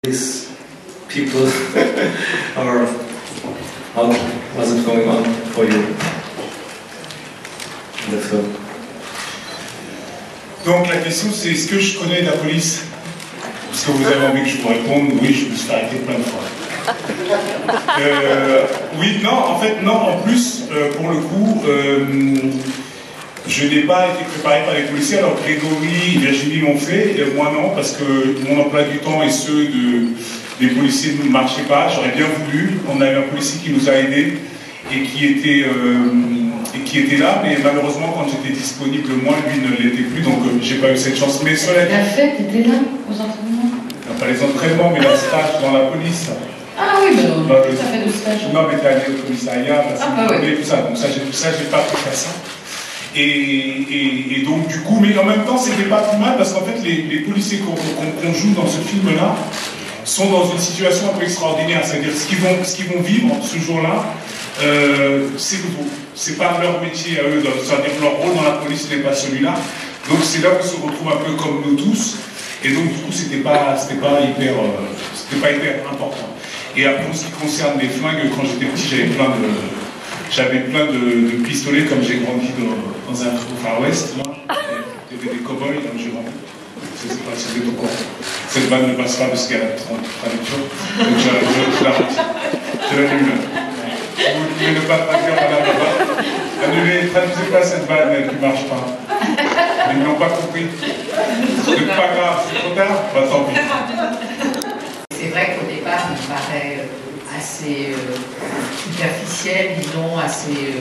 These people or how was it going on for you in the film? Donc la question c'est est-ce que je connais la police? Est-ce que vous avez envie que je vous réponde? Oui, je me suis fait arrêter plein de fois. Oui, non, en fait, non, en plus, pour le coup, je n'ai pas été préparé par les policiers, alors Grégory et Virginie l'ont fait, et moi non, parce que mon emploi du temps et ceux des policiers ne marchaient pas, j'aurais bien voulu. On a eu un policier qui nous a aidés et qui était là, mais malheureusement quand j'étais disponible, moi, lui ne l'était plus, donc j'ai pas eu cette chance. Mais cela dit... La fête était là, aux entraînements? Pas les entraînements, mais le stage dans la police. Ah oui, mais non, ça fait de stage. Non, mais t'es allé au commissariat, ouais. Tout ça, donc ça, j'ai pas pu faire ça. Et donc du coup, mais en même temps c'était pas plus mal parce qu'en fait les policiers qu'on joue dans ce film-là sont dans une situation un peu extraordinaire, c'est-à-dire ce qu'ils vont vivre ce jour-là, c'est nouveau, c'est pas leur métier à eux, c'est-à-dire leur rôle dans la police n'est pas celui-là, donc c'est là où ils se retrouvent un peu comme nous tous, et donc du coup c'était pas hyper important. Et après, en ce qui concerne les flingues, quand j'étais petit, j'avais plein de pistolets, comme j'ai grandi dans un Far West, là. Il y avait des cow-boys dans le Gironde. Je ne sais pas si vous êtes au courant. Cette vanne ne passe pas parce qu'il y a la traduction. Donc je la retire. Je l'annule. Vous pouvez ne pas traduire madame là-bas. Annulez, traduisez pas cette vanne qui ne marche pas. Ils n'ont pas compris. C'est pas grave, c'est trop tard. Bah tant pis. C'est vrai qu'au départ, il me paraît assez superficiel, disons, assez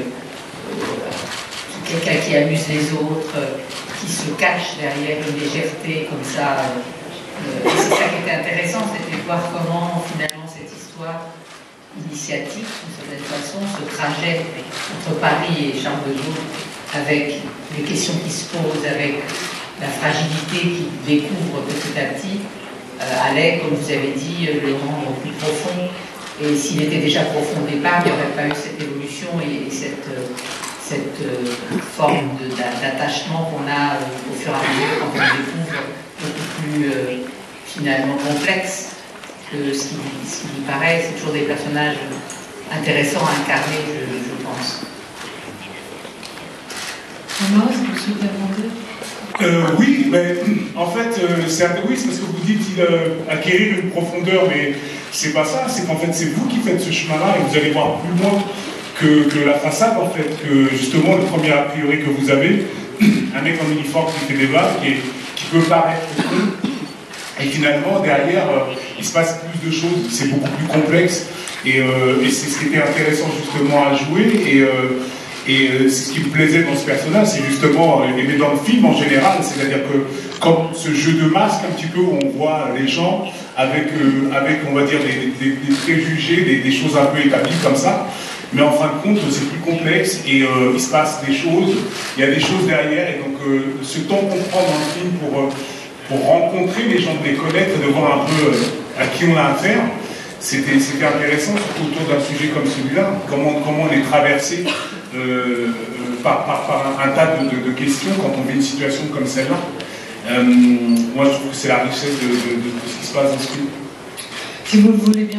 quelqu'un qui amuse les autres, qui se cache derrière une légèreté comme ça. Et c'est ça qui était intéressant, c'était de voir comment finalement cette histoire initiatique, d'une certaine façon, ce trajet entre Paris et Charles de Gaulle, avec les questions qui se posent, avec la fragilité qu'il découvre petit à petit, allait, comme vous avez dit, le rendre plus profond. Et s'il était déjà profond au départ, il n'y aurait pas eu cette évolution et cette forme d'attachement qu'on a au fur et à mesure quand on découvre beaucoup plus finalement complexe que ce qui lui paraît. C'est toujours des personnages intéressants à incarner, je pense. Thomas, est-ce que vous souhaitez augmenter? Oui, mais en fait, c'est parce que vous dites acquérir une profondeur, mais c'est pas ça, c'est qu'en fait, c'est vous qui faites ce chemin-là et vous allez voir plus loin que la façade, en fait, que justement, le premier a priori que vous avez, un mec en uniforme qui fait des vagues et qui peut paraître con, et finalement, derrière, il se passe plus de choses, c'est beaucoup plus complexe, et c'est ce qui était intéressant justement à jouer, et c'est ce qui me plaisait dans ce personnage, c'est justement, mais dans le film en général, c'est-à-dire que comme ce jeu de masque un petit peu où on voit les gens avec on va dire, des préjugés, des choses un peu établies comme ça, mais en fin de compte, c'est plus complexe et il se passe des choses, il y a des choses derrière, et donc ce temps qu'on prend dans le film pour rencontrer les gens, de les connaître et de voir un peu à qui on a affaire, c'était intéressant, surtout autour d'un sujet comme celui-là, comment on est traversé par un tas de questions quand on vit une situation comme celle-là. Moi, je trouve que c'est la richesse de ce qui se passe dans ce film. Si vous le voulez bien.